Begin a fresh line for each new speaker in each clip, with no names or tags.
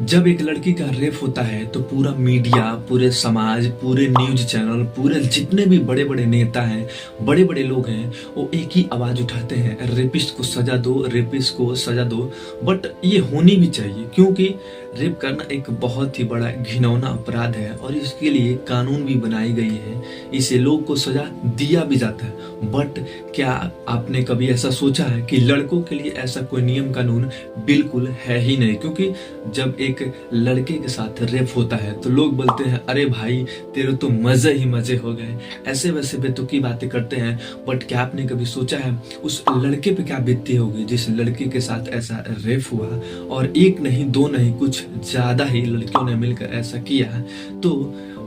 जब एक लड़की का रेप होता है तो पूरा मीडिया, पूरे समाज, पूरे न्यूज चैनल, पूरे जितने भी बड़े बड़े नेता हैं, बड़े बड़े लोग हैं, वो एक ही आवाज उठाते हैं, रेपिस्ट को सजा दो, रेपिस्ट को सजा दो। बट ये होनी भी चाहिए, क्योंकि रेप करना एक बहुत ही बड़ा घिनौना अपराध है और इसके लिए कानून भी बनाई गई है, इसे लोग को सजा दिया भी जाता है। बट क्या आपने कभी ऐसा सोचा है कि लड़कों के लिए ऐसा कोई नियम कानून बिल्कुल है ही नहीं? क्योंकि जब एक लड़के के साथ रेप होता है तो लोग बोलते हैं, अरे भाई तेरे तो मजे ही मजे हो गए, ऐसे वैसे बेतुकी बातें करते हैं। बट क्या आपने कभी सोचा है उस लड़के पे क्या बीतती होगी जिस लड़के के साथ ऐसा रेप हुआ, और एक नहीं दो नहीं कुछ ज्यादा ही लड़कियों ने मिलकर ऐसा किया? तो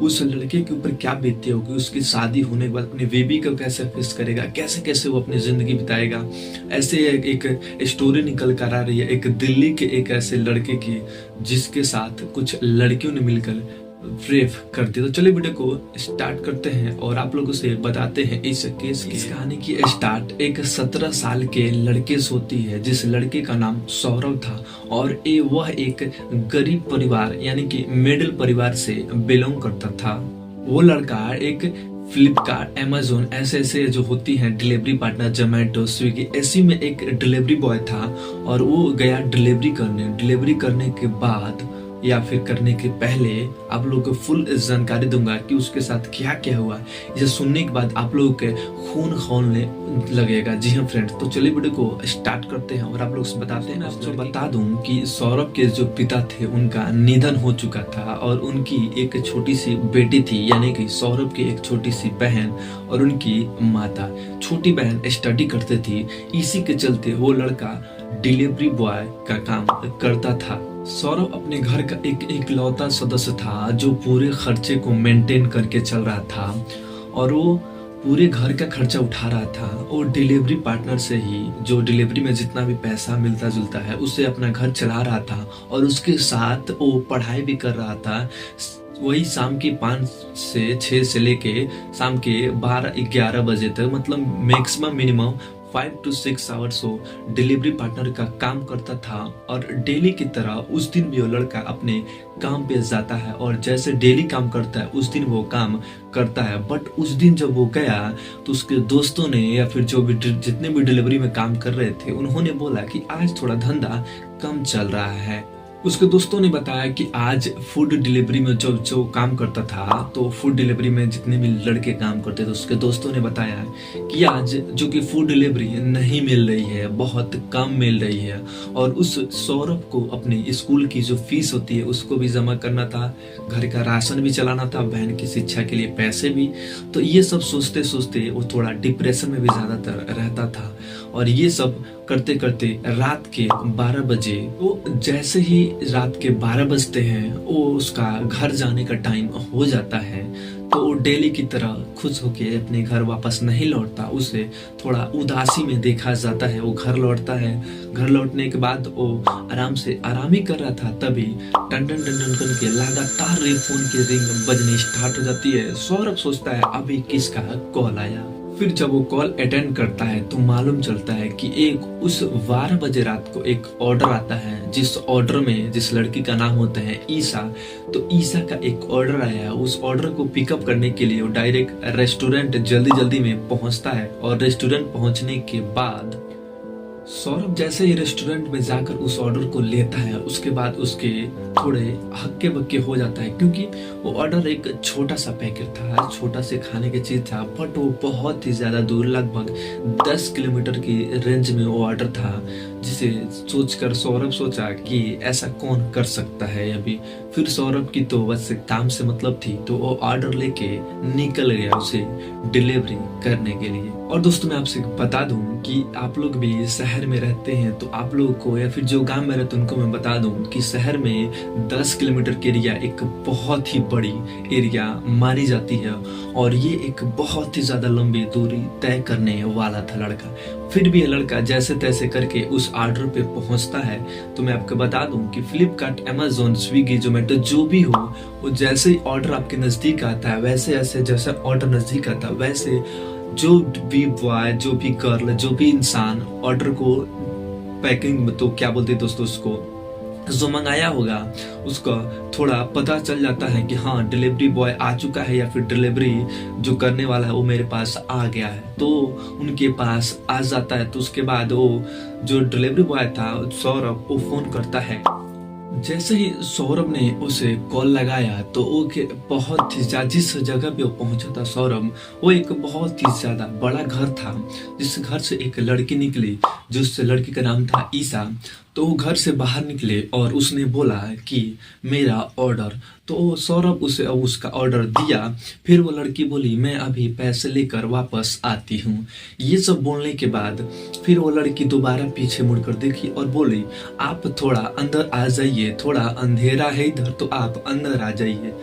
उस लड़के के ऊपर क्या बीतती होगी, उसकी शादी होने के बाद अपनी बेबी को कैसे फेस करेगा, कैसे कैसे वो अपनी जिंदगी बिताएगा। ऐसे एक स्टोरी निकल कर आ रही है एक दिल्ली के एक ऐसे लड़के की जिसके साथ कुछ लड़कियों ने मिलकर रेप कर दिया। तो चलिए वीडियो को स्टार्ट करते हैं और आप लोगों से बताते हैं इस केस की। इस कहानी की स्टार्ट एक 17 साल के लड़के से होती है जिस लड़के का नाम सौरभ था और वह एक गरीब परिवार यानी कि मिडिल परिवार से बिलोंग करता था। वो लड़का एक फ्लिपकार्ट, अमेजोन ऐसे जो होती हैं डिलीवरी पार्टनर, जोमेटो, स्विगी, ऐसी में एक डिलीवरी बॉय था और वो गया डिलीवरी करने के बाद या फिर करने के पहले आप लोगों को फुल जानकारी दूंगा कि उसके साथ क्या क्या हुआ। इसे सुनने के बाद आप लोगों के खून खौलने लगेगा। जी हाँ फ्रेंड्स, तो चलिए वीडियो को स्टार्ट करते हैं और आप लोग से बताते हैं। आपको बता दूं कि सौरभ के जो पिता थे उनका निधन हो चुका था और उनकी एक छोटी सी बेटी थी, यानी कि सौरभ की एक छोटी सी बहन और उनकी माता। छोटी बहन स्टडी करती थी, इसी के चलते वो लड़का डिलीवरी बॉय का काम करता था। सौरभ अपने घर का एक इकलौता सदस्य था जो पूरे खर्चे को मेंटेन करके चल रहा था और वो पूरे घर का खर्चा उठा रहा था और डिलीवरी पार्टनर से ही, जो डिलीवरी में जितना भी पैसा मिलता जुलता है, उससे अपना घर चला रहा था और उसके साथ वो पढ़ाई भी कर रहा था। वही शाम के 5 से 6 से लेके शाम के 12-11 बजे तक, मतलब मैक्सिमम मिनिमम 5 to 6 आवर्स वो डिलीवरी पार्टनर का काम करता था। और डेली की तरह उस दिन भी वो लड़का अपने काम पे जाता है और जैसे डेली काम करता है उस दिन वो काम करता है। बट उस दिन जब वो गया तो उसके दोस्तों ने या फिर जो भी जितने भी डिलीवरी में काम कर रहे थे उन्होंने बोला कि आज थोड़ा धंधा कम चल रहा है। उसके दोस्तों ने बताया कि आज फूड डिलीवरी में जो काम करता था, तो फूड डिलीवरी में जितने भी लड़के काम करते थे उसके दोस्तों ने बताया कि आज जो कि फूड डिलीवरी नहीं मिल रही है, बहुत कम मिल रही है और उस सौरभ को अपने स्कूल की जो फीस होती है उसको भी जमा करना था, घर का राशन भी चलाना था, बहन की शिक्षा के लिए पैसे भी। तो ये सब सोचते सोचते वो थोड़ा डिप्रेशन में भी ज्यादातर रहता था और ये सब करते करते रात के 12 बजे, वो जैसे ही रात के 12 बजते हैं वो उसका घर जाने का टाइम हो जाता है। तो वो डेली की तरह खुश होके अपने घर वापस नहीं लौटता, उसे थोड़ा उदासी में देखा जाता है। वो घर लौटता है, घर लौटने के बाद वो आराम ही कर रहा था, तभी टन टन टन टन करके लगातार फोन की रिंग बजनी स्टार्ट हो जाती है। सौरभ सोचता है अभी किसका कॉल आया। फिर जब वो कॉल अटेंड करता है तो मालूम चलता है कि उस 12 बजे रात को एक ऑर्डर आता है, जिस ऑर्डर में जिस लड़की का नाम होता है ईसा। तो ईसा का एक ऑर्डर आया है। उस ऑर्डर को पिकअप करने के लिए वो डायरेक्ट रेस्टोरेंट जल्दी में पहुंचता है और रेस्टोरेंट पहुंचने के बाद सौरभ जैसे ही रेस्टोरेंट में जाकर उस ऑर्डर को लेता है, उसके बाद उसके थोड़े हक्के बक्के हो जाता है, क्योंकि वो ऑर्डर एक छोटा सा पैकेट था, छोटा से खाने की चीज था, बट वो बहुत ही ज्यादा दूर, लगभग 10 किलोमीटर की रेंज में वो ऑर्डर था, जिसे सोचकर सौरभ सोचा कि ऐसा कौन कर सकता है अभी। फिर सौरभ की तो बस काम से मतलब थी, तो वो ऑर्डर लेके निकल गया उसे डिलीवरी करने के लिए। और दोस्तों मैं आपसे बता दूं कि आप लोग भी शहर में रहते हैं तो आप लोगों को, या फिर जो गांव में रहते हैं उनको मैं बता दूं कि शहर में 10 किलोमीटर की एरिया एक बहुत ही बड़ी एरिया मानी जाती है और ये एक बहुत ही ज्यादा लंबी दूरी तय करने वाला था लड़का। फिर भी ये लड़का जैसे तैसे करके उस ऑर्डर पे पहुंचता है। तो मैं आपको बता दूं कि फ्लिपकार्ट, अमेजोन, स्विगी, जोमेटो जो भी हो, वो जैसे ही ऑर्डर आपके नजदीक आता है वैसे जैसे ऑर्डर नजदीक आता है वैसे जो भी बॉय, जो भी गर्ल, जो भी इंसान ऑर्डर को पैकिंग, तो क्या बोलते हैं दोस्तों उसको, जो मंगाया होगा उसका थोड़ा पता चल जाता है कि हाँ डिलीवरी बॉय आ चुका है या फिर डिलीवरी जो करने वाला है वो मेरे पास आ गया है, तो उनके पास आ जाता है। तो उसके बाद वो जो डिलीवरी बॉय था सौरभ, वो फोन करता है। जैसे ही सौरभ ने उसे कॉल लगाया तो वो बहुत ही जिस जगह पे वो पहुंचा था सौरभ, वो एक बहुत ही ज्यादा बड़ा घर था, जिस घर से एक लड़की निकली, जिस लड़की का नाम था ईसा। तो वो घर से बाहर निकले और उसने बोला कि मेरा ऑर्डर। तो सौरभ उसे उसका ऑर्डर दिया। फिर वो लड़की बोली मैं अभी पैसे लेकर वापस आती हूँ। ये सब बोलने के बाद फिर वो लड़की दोबारा पीछे मुड़कर देखी और बोली आप थोड़ा अंदर आ जाइए, थोड़ा अंधेरा है इधर, तो आप अंदर आ जाइए।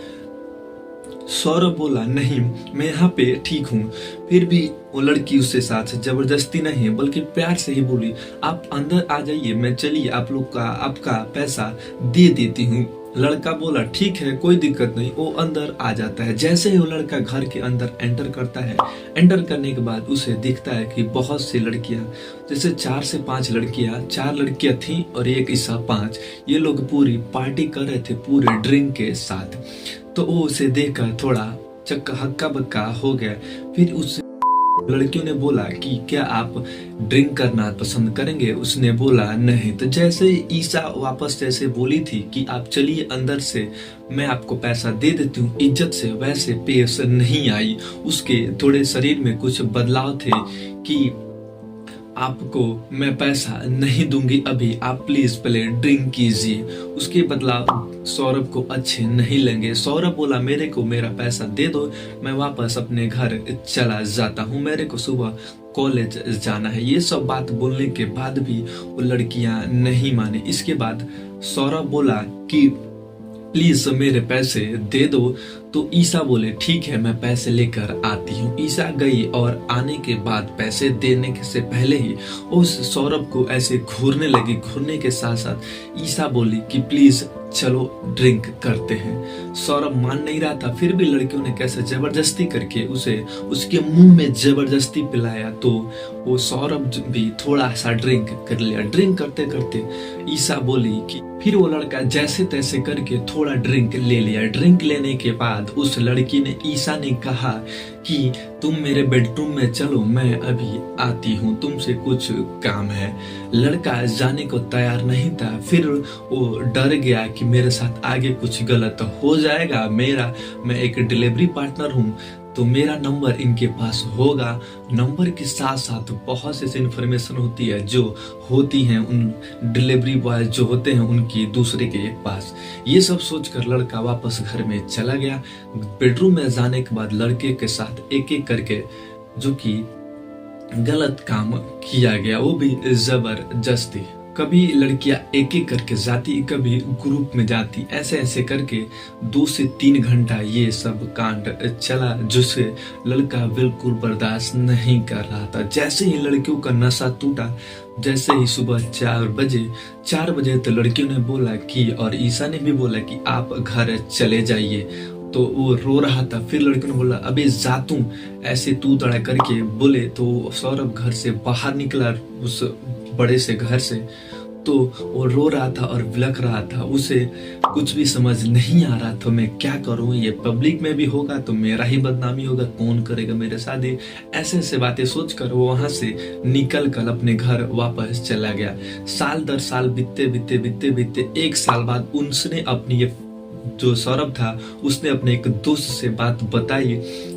सौरभ बोला नहीं मैं यहाँ पे ठीक हूँ। फिर भी वो लड़की उसके साथ जबरदस्ती नहीं बल्कि प्यार से ही बोली आप अंदर आ जाइए, मैं चलिए आप लोग का आपका पैसा दे देती हूँ। लड़का बोला ठीक है कोई दिक्कत नहीं, वो अंदर आ जाता है। जैसे ही वो लड़का घर के अंदर एंटर करता है, एंटर करने के बाद उसे दिखता है कि बहुत सी लड़कियां, जैसे 4 से 5 लड़कियां, 4 लड़कियां थी और एक ईसा 5, ये लोग पूरी पार्टी कर रहे थे पूरे ड्रिंक के साथ। तो वो उसे देखकर थोड़ा चक्का हक्का बक्का हो गया। फिर उस लड़कियों ने बोला कि क्या आप ड्रिंक करना पसंद करेंगे? उसने बोला नहीं। तो जैसे ईसा वापस जैसे बोली थी कि आप चलिए अंदर से, मैं आपको पैसा दे देती हूँ इज्जत से, वैसे पेश नहीं आई। उसके थोड़े शरीर में कुछ बदलाव थे कि आपको मैं पैसा नहीं दूंगी अभी, आप प्लीज पहले ड्रिंक कीजिए। उसके बदलाव सौरभ को अच्छे नहीं लगे। सौरभ बोला मेरे को मेरा पैसा दे दो, मैं वापस अपने घर चला जाता हूँ, मेरे को सुबह कॉलेज जाना है। ये सब बात बोलने के बाद भी वो लड़कियां नहीं माने। इसके बाद सौरभ बोला कि प्लीज मेरे पैसे दे दो। तो ईसा बोले ठीक है मैं पैसे लेकर आती हूँ। ईसा गई और आने के बाद पैसे देने से पहले ही उस सौरभ को ऐसे घूरने लगी। घूरने के साथ साथ ईसा बोली कि प्लीज चलो ड्रिंक करते हैं। सौरभ मान नहीं रहा था, फिर भी लड़कियों ने कैसे जबरदस्ती करके उसे उसके मुंह में जबरदस्ती पिलाया। तो वो सौरभ भी थोड़ा सा ड्रिंक कर लिया। ड्रिंक करते करते ईसा बोली कि फिर वो लड़का जैसे तैसे करके थोड़ा ड्रिंक ले लिया। ड्रिंक लेने के बाद उस लड़की ने, ईसा ने कहा कि तुम मेरे बेडरूम में चलो, मैं अभी आती हूँ, तुमसे कुछ काम है। लड़का जाने को तैयार नहीं था। फिर वो डर गया कि मेरे साथ आगे कुछ गलत हो जाएगा। मैं एक डिलीवरी पार्टनर हूँ तो मेरा नंबर इनके पास होगा। नंबर के साथ साथ बहुत सी इन्फॉर्मेशन होती है जो होती हैं उन डिलीवरी बॉय जो होते हैं उनकी दूसरे के पास। ये सब सोचकर लड़का वापस घर में चला गया। बेडरूम में जाने के बाद लड़के के साथ एक एक करके जो कि गलत काम किया गया, वो भी जबरदस्ती। कभी लड़कियां एक एक करके जाती, कभी ग्रुप में जाती, ऐसे ऐसे करके 2 से 3 घंटा ये सब कांड चला, जिसे लड़का बिल्कुल बर्दाश्त नहीं कर रहा था। जैसे ही लड़कियों का नशा टूटा, जैसे ही सुबह 4 बजे तो लड़कियों ने बोला कि, और ईसा ने भी बोला कि आप घर चले जाइए। तो वो रो रहा था। फिर लड़के ने बोला अबे जा तू, ऐसे तू तड़ा करके बोले। तो सौरभ घर से बाहर निकला उस बड़े से घर से। तो वो रो रहा था और बिलख रहा था, उसे कुछ भी समझ नहीं आ रहा था मैं क्या करूं, ये पब्लिक में भी होगा तो मेरा ही बदनामी होगा, कौन करेगा मेरे शादी। ऐसे ऐसे बातें सोचकर वो वहां से निकल कर अपने घर वापस चला गया। साल दर साल बीतते 1 साल बाद उसने अपनी ये जो सौरभ था उसने अपने एक दोस्त से बात बताई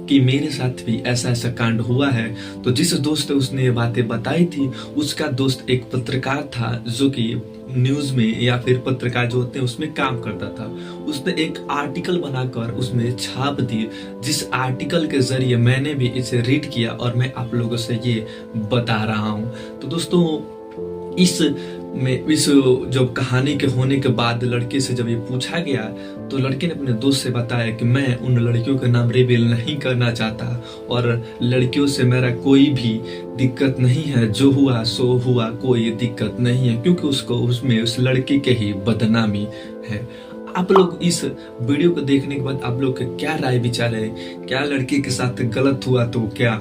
कि मेरे साथ भी ऐसा ऐसा कांड हुआ है। तो जिस दोस्त ने उसने ये बातें बताई थी, उसका दोस्त एक पत्रकार था जो कि न्यूज में या फिर पत्रकार जो होते हैं उसमें काम करता था। उसने एक आर्टिकल बनाकर उसमें छाप दी, जिस आर्टिकल के जरिए मैंने भी इसे रीड किया और मैं आप लोगों से ये बता रहा हूँ। तो दोस्तों इस जब कहानी के होने के बाद लड़के से जब ये पूछा गया तो लड़के ने अपने दोस्त से बताया कि मैं उन लड़कियों का नाम रिवील नहीं करना चाहता और लड़कियों से मेरा कोई भी दिक्कत नहीं है, जो हुआ सो हुआ, कोई दिक्कत नहीं है, क्योंकि उसको उसमें उस लड़की के ही बदनामी है। आप लोग इस वीडियो को देखने के बाद आप लोग के क्या राय विचार है? क्या लड़के के साथ गलत हुआ तो क्या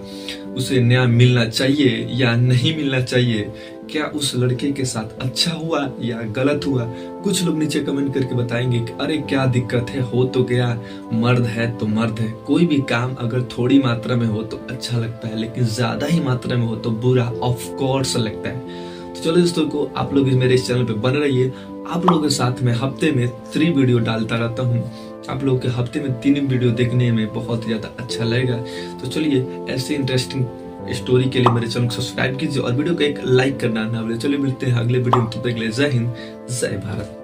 उसे न्याय मिलना चाहिए या नहीं मिलना चाहिए? क्या उस लड़के के साथ अच्छा हुआ या गलत हुआ? कुछ लोग नीचे कमेंट करके बताएंगे कि अरे क्या दिक्कत है, हो तो गया, मर्द है तो मर्द है। कोई भी काम अगर थोड़ी मात्रा में हो तो अच्छा लगता है, लेकिन ज्यादा ही मात्रा में हो तो बुरा ऑफ कोर्स लगता है। तो चलो दोस्तों को आप लोग मेरे इस चैनल पे बने रहिए। आप लोगों के साथ में हफ्ते में 3 वीडियो डालता रहता हूँ। आप लोग के हफ्ते में 3 वीडियो देखने में बहुत ज्यादा अच्छा लगेगा। तो चलिए ऐसे इंटरेस्टिंग स्टोरी के लिए मेरे चैनल को सब्सक्राइब कीजिए और वीडियो को एक लाइक करना ना भूलिए। चलिए मिलते हैं अगले वीडियो में, तब तक के लिए जय हिंद, जय भारत।